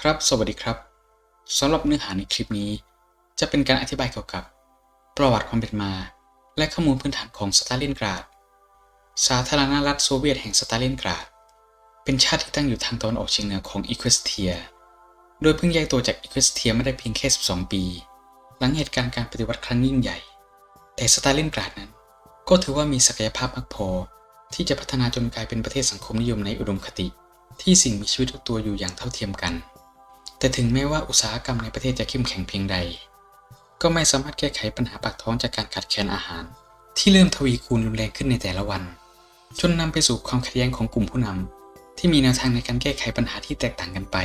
ครับสวัสดีครับสำหรับเนื้อหาในคลิปนี้จะเป็นการอธิบายเกี่ยวกับประวัติความเป็นมาและข้อมูลพื้นฐานของสตาลินกราดสาธารณรัฐโซเวียตแห่งสตาลินกราดเป็นชาติที่ตั้งอยู่ทางตะวันออกเฉียงเหนือของอีควสเทียโดยเพิ่งแยกตัวจากอีควสเทียไม่ได้เพียงแค่12 ปีหลังเหตุการณ์การปฏิวัติครั้งยิ่งใหญ่แต่สตาลินกราดนั้นก็ถือว่ามีศักยภาพมากพอที่จะพัฒนาจนกลายเป็นประเทศสังคมนิยมในอุดมคติที่สิ่งมีชีวิตทุกตัวอยู่อย่างเท่าเทียมกันแต่ถึงแม้ว่าอุตสาหกรรมในประเทศจะเข้มแข็งเพียงใดก็ไม่สามารถแก้ไขปัญหาปากท้องจากการขาดแคลนอาหารที่เริ่มทวีคูณรุนแรงขึ้นในแต่ละวันจนนำไปสู่ความขัดแย้งของกลุ่มผู้นำที่มีแนวทางในการแก้ไขปัญหาที่แตกต่างกันไป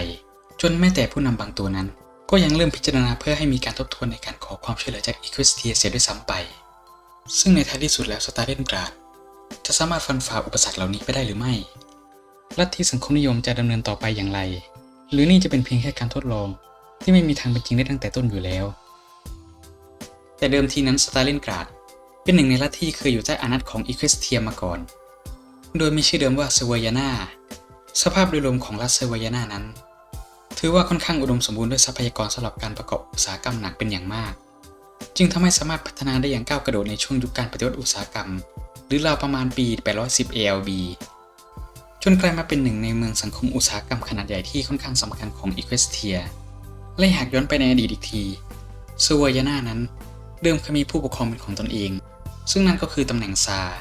จนแม้แต่ผู้นำบางตัวนั้นก็ยังเริ่มพิจารณาเพื่อให้มีการทบทวนในการขอความช่วยเหลือจากอีควสเทียเสียด้วยซ้ำไปซึ่งในท้ายที่สุดแล้วสตาลินกราดจะสามารถฟันฝ่าอุปสรรคเหล่านี้ไปได้หรือไม่ลัทธิสังคมนิยมจะดำเนินต่อไปอย่างไรหรือนี่จะเป็นเพียงแค่การทดลองที่ไม่มีทางเป็นจริงได้ตั้งแต่ต้นอยู่แล้วแต่เดิมทีนั้นสตาลินกราดเป็นหนึ่งในลัทธิเคยอยู่ใต้อานัตของอีควสเทียมาก่อนโดยมีชื่อเดิมว่าเซเวยานาสภาพโดยรวมของรัฐเซเวยานานั้นถือว่าค่อนข้างอุดมสมบูรณ์ด้วยทรัพยากรสำหรับการประกอบอุตสาหกรรมหนักเป็นอย่างมากจึงทำให้สามารถพัฒนาได้อย่างก้าวกระโดดในช่วงยุคการปฏิวัติอุตสาหกรรมหรือราวประมาณปี810 ALBจนกลายมาเป็นหนึ่งในเมืองสังคมอุตสาหกรรมขนาดใหญ่ที่ค่อนข้างสำคัญของอีควสเทียและหากย้อนไปในอดีตอีกทีเซเวยานานั้นเดิมเคยมีผู้ปกครองเป็นของตนเองซึ่งนั่นก็คือตำแหน่งซาร์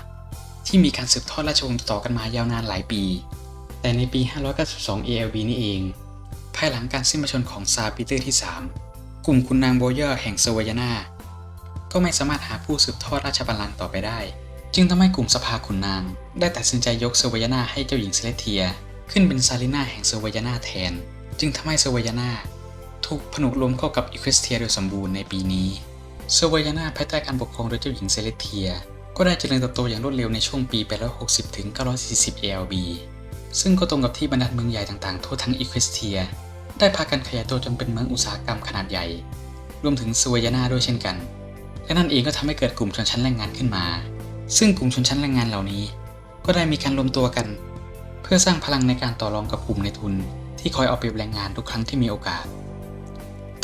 ที่มีการสืบทอดราชวงศ์ต่อกันมายาวนานหลายปีแต่ในปี592 ALB นี่เองภายหลังการสิ้นพระชนม์ของซาร์ปีเตอร์ที่3กลุ่มขุนนางโบเยอร์แห่งเซเวยานาก็ไม่สามารถหาผู้สืบทอดราชบัลลังก์ต่อไปได้จึงทำให้กลุ่มสภาขุนนางได้ตัดสินใจยกเซเวยานาให้เจ้าหญิงเซเลสเทียขึ้นเป็นซาลินาแห่งเซเวยานาแทนจึงทำให้เซเวยานาถูกผนวกรวมเข้ากับอีควสเทียโดยสมบูรณ์ในปีนี้เซเวยานาภายใต้การปกครองโดยเจ้าหญิงเซเลสเทียก็ได้เจริญเติบโตอย่างรวดเร็วในช่วงปี860ถึง940 ALB ซึ่งก็ตรงกับที่บรรดาเมืองใหญ่ต่างๆทั่วทั้งอีควสเทียได้พากันขยายตัวจนเป็นเมืองอุตสาหกรรมขนาดใหญ่รวมถึงเซเวยานาด้วยเช่นกันและนั่นเองก็ทำให้เกิดกลุ่มชนชั้นแรงงานขึ้นมาซึ่งกลุ่มชนชั้นแรงงานเหล่านี้ก็ได้มีการรวมตัวกันเพื่อสร้างพลังในการต่อรองกับกลุ่มนายทุนที่คอยเอาเปรียบแรงงานทุกครั้งที่มีโอกาส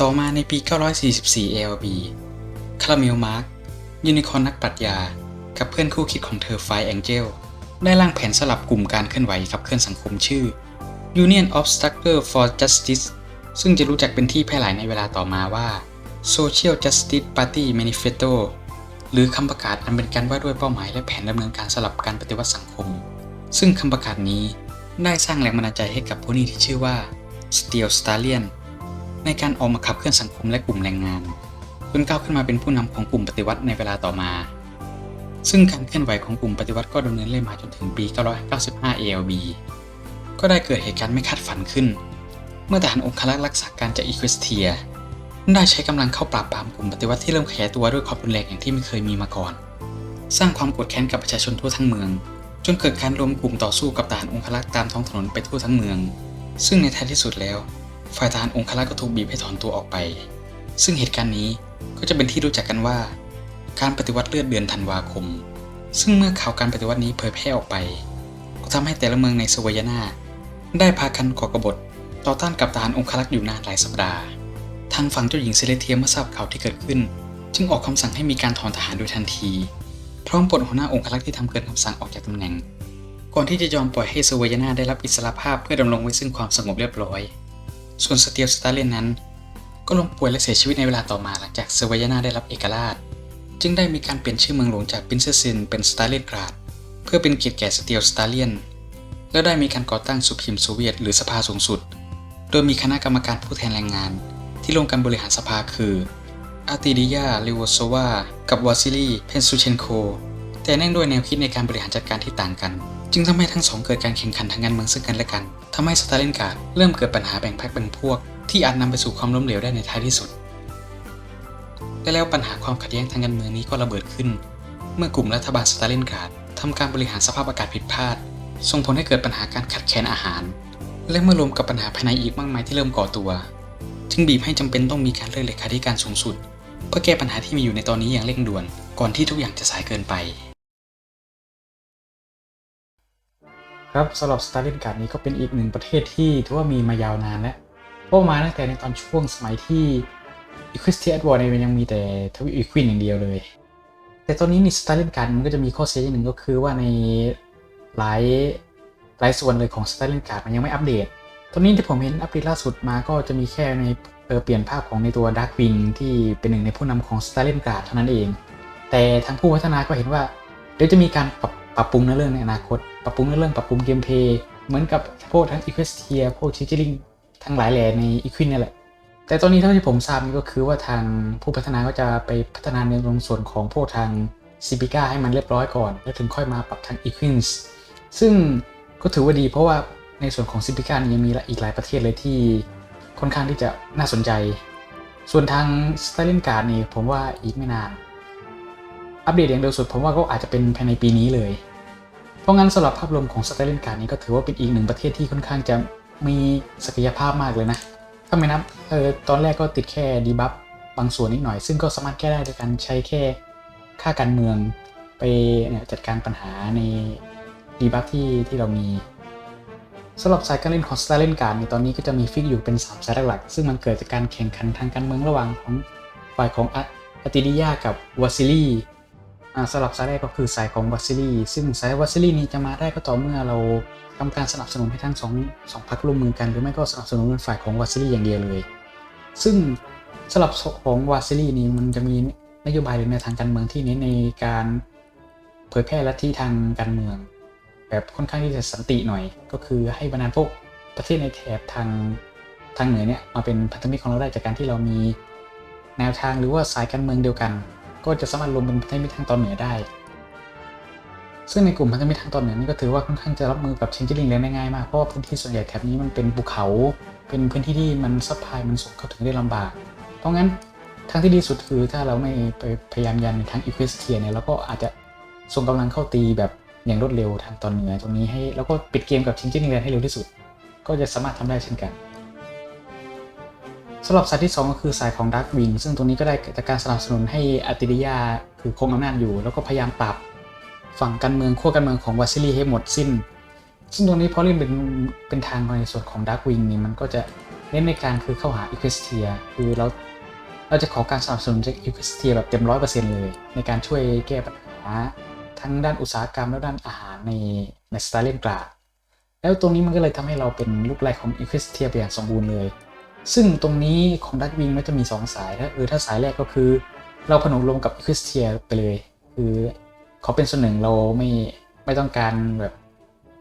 ต่อมาในปี944 ALB คาราเมลมาร์กยูนิคอร์นนักปรัชญากับเพื่อนคู่คิดของเธอไฟแองเจลได้ร่างแผนสลับกลุ่มการเคลื่อนไหวขับเคลื่อนสังคมชื่อ Union of Struggle for Justice ซึ่งจะรู้จักเป็นที่แพร่หลายในเวลาต่อมาว่า Social Justice Party Manifestoหรือคำประกาศอันเป็นการว่าด้วยเป้าหมายและแผนดำเนินการสลับการปฏิวัติสังคมซึ่งคำประกาศนี้ได้สร้างแรงบันดาลใจให้กับผู้นี้ที่ชื่อว่าสตีล สตาเลียนในการออกมาขับเคลื่อนสังคมและกลุ่มแรงงานจนก้าวขึ้นมาเป็นผู้นำของกลุ่มปฏิวัติในเวลาต่อมาซึ่งการเคลื่อนไหวของกลุ่มปฏิวัติก็ดำเนินเรื่อยมาจนถึงปี995 ALB ก็ได้เกิดเหตุการณ์ไม่คาดฝันขึ้นเมื่อทหารองครักษ์รักษาการจากอีควสเทียได้ใช้กำลังเข้าปราบปรามกลุ่มปฏิวัติที่เริ่มขยายตัวด้วยความรุนแรงอย่างที่ไม่เคยมีมาก่อนสร้างความโกรธแค้นกับประชาชนทั่วทั้งเมืองจนเกิดการรวมกลุ่มต่อสู้กับทหารองครักษ์ตามท้องถนนไปทั่วทั้งเมืองซึ่งในท้ายที่สุดแล้วฝ่ายทหารองครักษ์ก็ถูกบีบให้ถอนตัวออกไปซึ่งเหตุการณ์นี้ก็จะเป็นที่รู้จักกันว่าการปฏิวัติเลือดเดือนธันวาคมซึ่งเมื่อข่าวการปฏิวัตินี้เผยแพร่ออกไปก็ทำให้แต่ละเมืองในเซเวยานาได้พากันก่อกบฏต่อต้านกับทหารองครักษ์อยู่นานหลายสัปดาห์ทางฝั่งเจ้าหญิงเซเลสเทียเมื่อทราบข่าวที่เกิดขึ้นจึงออกคำสั่งให้มีการถอนทหารโดยทันทีพร้อมปลดหัวหน้าองครักษ์ที่ทำเกินคำสั่งออกจากตำแหน่งก่อนที่จะยอมปล่อยให้เซเวยานาได้รับอิสรภาพเพื่อดำรงไว้ซึ่งความสงบเรียบร้อยส่วนสตีล สตาเลียนนั้นก็ล้มป่วยและเสียชีวิตในเวลาต่อมาหลังจากเซเวยานาได้รับเอกราชจึงได้มีการเปลี่ยนชื่อเมืองหลวงจากปินเซซินเป็นสตาลินกราดเพื่อเป็นเกียรติแก่สตีล สตาเลียนและได้มีการก่อตั้งสุพรีมโซเวียตหรือสภาสูงสุดโดยมีคณะกรรมการผู้แทนแรงงานที่ร่วมกันบริหารสภาคืออาติดิยา เลโวโซวากับวาซิลี เพนซูเชนโคแต่เนื่องด้วยแนวคิดในการบริหารจัดการที่ต่างกันจึงทำให้ทั้งสองเกิดการแข่งขันทางการเมืองซึ่งกันและกันทำให้สตาลินกราดเริ่มเกิดปัญหาแบ่งพรรคแบ่งพวกที่อาจนำไปสู่ความล้มเหลวได้ในท้ายที่สุดและแล้วปัญหาความขัดแย้งทางการเมืองนี้ก็ระเบิดขึ้นเมื่อกลุ่มรัฐบาลสตาลินกราดทำการบริหารสภาพอากาศผิดพลาดส่งผลให้เกิดปัญหาการขาดแคลนอาหารและเมื่อรวมกับปัญหาภายในอีกมากมายที่เริ่มก่อตัวจึงบีบให้จำเป็นต้องมีการเลือกเลขาธิการสูงสุดเพื่อแก้ปัญหาที่มีอยู่ในตอนนี้อย่างเร่งด่วนก่อนที่ทุกอย่างจะสายเกินไปครับสำหรับสตาลินกราดนี้ก็เป็นอีกหนึ่งประเทศที่ถือว่ามีมายาวนานและ ก็มาตั้งแต่ในตอนช่วงสมัยที่อีควิสเทียดวอร์เนี่ยยังมีแต่ทวีปอีควินอย่างเดียวเลยแต่ตอนนี้นี่สตาร์ลินการ์ดมันก็จะมีข้อเสียอย่างหนึ่งก็คือว่าในหลายส่วนเลยของสตาร์ลินการ์ดมันยังไม่อัปเดตตอนนี้ที่ผมเห็นอัปเดตล่าสุดมาก็จะมีแค่ในเปลี่ยนภาพของในตัวดาร์กวิงที่เป็นหนึ่งในผู้นำของสตาร์ลินการ์ดเท่านั้นเองแต่ทางผู้พัฒนาก็เห็นว่าเดี๋ยวจะมีการปรับปรุงในเรื่องในอนาคตปรับปรุงในเรื่องปรับปรุงเกมเพลย์เหมือนกับพวกทั้งอีควิสเทียพวกชิจิลิงทั้งหลายแหล่ในอีควินนี่แหละแต่ตอนนี้เท่าที่ผมทราบนี่ก็คือว่าทางผู้พัฒนาก็จะไปพัฒนาในตรงส่วนของพวกทางซิปิก้าให้มันเรียบร้อยก่อนแล้วถึงค่อยมาปรับทางอีควินส์ซึ่งก็ถือว่าดีเพราะว่าในส่วนของซิปิก้านี่ยังมีอีกหลายประเทศเลยที่ค่อนข้างที่จะน่าสนใจส่วนทางสไตลินการ์ดนี่ผมว่าอีกไม่นานอัปเดตอย่างเร็วสุดผมว่าก็อาจจะเป็นภายในปีนี้เลยเพราะงั้นสำหรับภาพรวมของสไตลินการ์ดนี้ก็ถือว่าเป็นอีกหนึ่งประเทศที่ค่อนข้างจะมีศักยภาพมากเลยนะถ้าไม่นับตอนแรกก็ติดแค่ดีบัฟบางส่วนนิดหน่อยซึ่งก็สามารถแก้ได้โดยการใช้แค่ค่าการเมืองไปจัดการปัญหาในดีบัฟที่เรามีสำหรับสายการเล่นของสไตลินการ์ดในตอนนี้ก็จะมีฟิกอยู่เป็น3สายหลักๆซึ่งมันเกิดจากการแข่งขันทางการเมืองระหว่างของฝ่ายของอาติดิยากับวาซิลีสำหรับสายแรกก็คือสายของวาซิลีซึ่งสายวาซิลีนี้จะมาได้ก็ต่อเมื่อเราทำการสนับสนุนให้ทั้งสองพรรคร่วมมือกันหรือไม่ก็สนับสนุนฝ่ายของวาซิลีอย่างเดียวเลยซึ่งสำหรับของวาซิลีนี้มันจะมีนโยบายหรือแนวทางการเมืองที่เน้นในการเผยแพร่ลัทธิทางการเมืองแบบค่อนข้างที่จะสันติหน่อยก็คือให้บรรดาพวกประเทศในแถบทางเหนือเนี่ยมาเป็นพันธมิตรของเราได้จากการที่เรามีแนวทางหรือว่าสายการเมืองเดียวกันก็จะสามารถรวมเป็นพันธมิตรทางตอนเหนือได้ซึ่งในกลุ่มพันธมิตรทางตอนเหนือนี่ก็ถือว่าค่อนข้างจะรับมือกับเชนจิลิงได้ง่ายมากเพราะว่าพื้นที่ส่วนใหญ่แถบนี้มันเป็นภูเขาเป็นพื้นที่ที่มันซัพพลายมันส่งเข้าถึงได้ลำบากเพราะงั้นทางที่ดีสุดคือถ้าเราไม่ไปพยายามยันในทางอีควิสเทียเนี่ยเราก็อาจจะส่งกำลังเข้าตีแบบอย่างรวดเร็วทางตอนเหนือตรงนี้ให้แล้วก็ปิดเกมกับเชนจิลิงให้เร็วที่สุดก็จะสามารถทำได้เช่นกันสำหรับสายที่2ก็คือสายของ Dark Wing ซึ่งตรงนี้ก็ได้จากการสนับสนุนให้อาติดิยาคือคงอำนาจอยู่แล้วก็พยายามปรับฝั่งการเมืองขั้วการเมืองของวาซิลีให้หมดสิ้นซึ่งตรงนี้พอเล่นเป็นทางในส่วนของ Dark Wing นี่มันก็จะเน้นในการคือเข้าหาอีควิสเทียคือเราจะขอการสนับสนุนจากอีควิสเทียแบบเต็ม 100% เลยในการช่วยแก้ปัญหาทั้งด้านอุตสาหกรรมและด้านอาหารในสไตลินกราดแล้วตรงนี้มันก็เลยทำให้เราเป็นลูกไล่ของอีควิสเทียไปอย่างสมบูรณ์เลยซึ่งตรงนี้ของดักวิงมันจะมี2สายถ้าสายแรกก็คือเราผนวกลงกับอีควิสเทียไปเลยคือเขาเป็นส่วนหนึ่งเราไม่ต้องการแบบ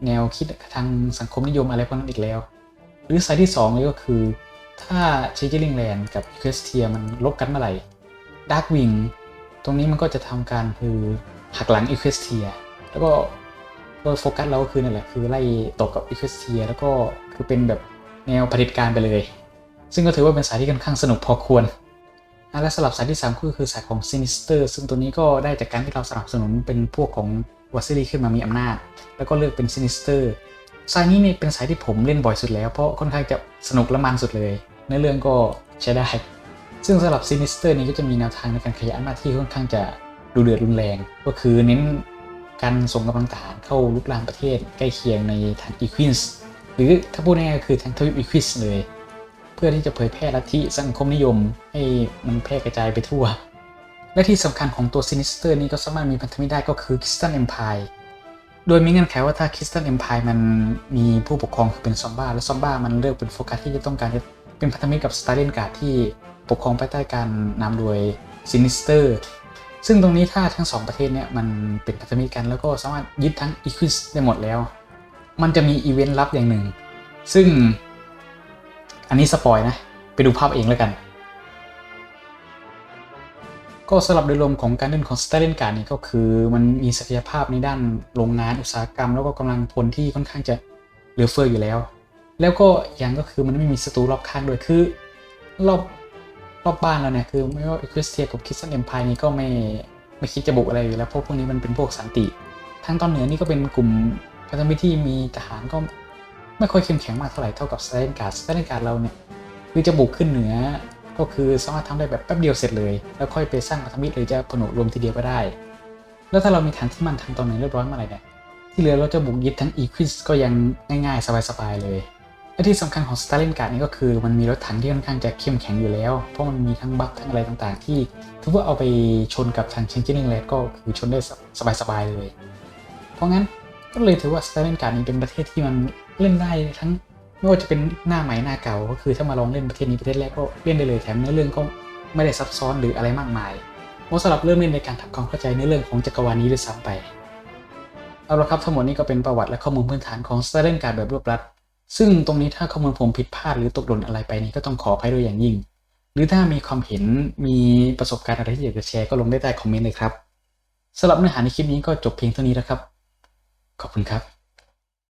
แนวคิดทางสังคมนิยมอะไรพวกนั้นอีกแล้วหรือสายที่2เลยก็คือถ้าเชจิลิงแลนด์กับอีควิสเทียมันลบกันเมื่อไหร่ดักวิงตรงนี้มันก็จะทำการคือหักหลังอีควิสเทียแล้วก็โดยโฟกัสเราก็คือนั่นแหละคือไล่ตกกับอีควิสเทียแล้วก็คือเป็นแบบแนวเผด็จการไปเลยซึ่งก็ถือว่าเป็นสายที่ค่อนข้างสนุกพอควรและสำหรับสายที่3ก็คือสายของ Sinister ซึ่งตัวนี้ก็ได้จากการที่เราสนับสนุนเป็นพวกของวาซิลีขึ้นมามีอำนาจแล้วก็เลือกเป็น Sinister สายนี้เนี่ยเป็นสายที่ผมเล่นบ่อยสุดแล้วเพราะค่อนข้างจะสนุกและมันสุดเลยเนื้อเรื่องก็ใช้ได้ซึ่งสำหรับ Sinister นี้ก็จะมีแนวทางในการขยายอำนาจที่ค่อนข้างจะดุเดือดรุนแรงก็คือเน้นการส่งกำลังทหารเข้าลุกลามประเทศใกล้เคียงในทางอีควินส์หรือถ้าพูดง่ายๆก็คือทางทวีปอีควินส์เลยเพื่อที่จะเผยแพร่ลัทธิสังคมนิยมให้มันแพร่กระจายไปทั่วและที่สำคัญของตัว Sinister นี้ก็สามารถมีพันธมิตรได้ก็คือ Crystal Empire โดยมีเงื่อนไขว่าถ้า Crystal Empire มันมีผู้ปกครองคือเป็นซอมบ้าและซอมบ้ามันเลือกเป็นโฟกัสที่จะต้องการจะเป็นพันธมิตรกับสตาลินการ์ดที่ปกครองภายใต้การนำโดย Sinister ซึ่งตรงนี้ถ้าทั้ง2ประเทศเนี่ยมันเป็นพันธมิตรกันแล้วก็สามารถยึดทั้ง Equus ได้หมดแล้วมันจะมีอีเวนต์ลับอย่างหนึ่งซึ่งอันนี้สปอยนะไปดูภาพเองแล้วกันก็สำหรับโดยรวมของการเล่นของสไตลินการ์ดนี่ก็คือมันมีศักยภาพในด้านโรงงานอุตสาหกรรมแล้วก็กำลังพลที่ค่อนข้างจะเหลือเฟืออยู่แล้วก็อย่างก็คือมันไม่มีศัตรูรอบข้างด้วยคือรอบบ้านเราเนี่ยคือไม่ว่าคริสเตียกับคริสตันเอ็มไพร์นี่ก็ไม่คิดจะบุกอะไรอยู่แล้วเพราะพวกนี้มันเป็นพวกสันติทางตอนเหนือนี่ก็เป็นกลุ่มพันธมิตรที่มีทหารก็ไม่ค่อยเข้มแข็งมากเท่าไหร่เท่ากับสไตลินการ์ดเราเนี่ยคือจะบุกขึ้นเหนือก็คือสามารถทำได้แบบแป๊บเดียวเสร็จเลยแล้วค่อยไปสร้างพันธมิตรหรือจะผนวกรวมทีเดียวก็ได้แล้วถ้าเรามีฐานที่มั่นทางตอนเหนือเรียบร้อยเมื่อไหร่เนี่ยที่เหลือเราจะบุกยึดทั้งอีควิสก็ยังง่ายๆสบายๆเลย และที่สำคัญของ Stalingrad นี่ก็คือมันมีรถถังที่ค่อนข้างจะเข้มแข็งอยู่แล้วเพราะมันมีทั้งบัฟทั้งอะไรต่างๆที่ถ้าว่าเอาไปชนกับทาง Changing Land ก็คือชนได้สบายๆเลยเพราะงั้นก็เลยถือว่า Stalingrad นี้เป็นประเทศที่มันเล่นได้ทั้งไม่ว่าจะเป็นหน้าใหม่หน้าเก่าก็คือถ้ามาลองเล่นประเทศนี้ประเทศแรกก็เล่นได้เลยแถมเนื้อเรื่องก็ไม่ได้ซับซ้อนหรืออะไรมากมายเหมาะสำหรับเริ่มเล่นในการทำความเข้าใจในเรื่องของจักรวาลนี้ด้วยซ้ำไปเอาละครับทั้งหมดนี้ก็เป็นประวัติและข้อมูลพื้นฐานของ Stalingrad แบบรวบรัดซึ่งตรงนี้ถ้าข้อมูลผมผิดพลาดหรือตกหล่นอะไรไปนี่ก็ต้องขออภัยด้วยอย่างยิ่งหรือถ้ามีความเห็นมีประสบการณ์อะไรที่อยากจะแชร์ก็ลงได้ใต้คอมเมนต์เลยครับสำหรับเนื้อหาในคลิปนี้ก็จบเพียงเท่านี้แล้วครับขอบคุณครับ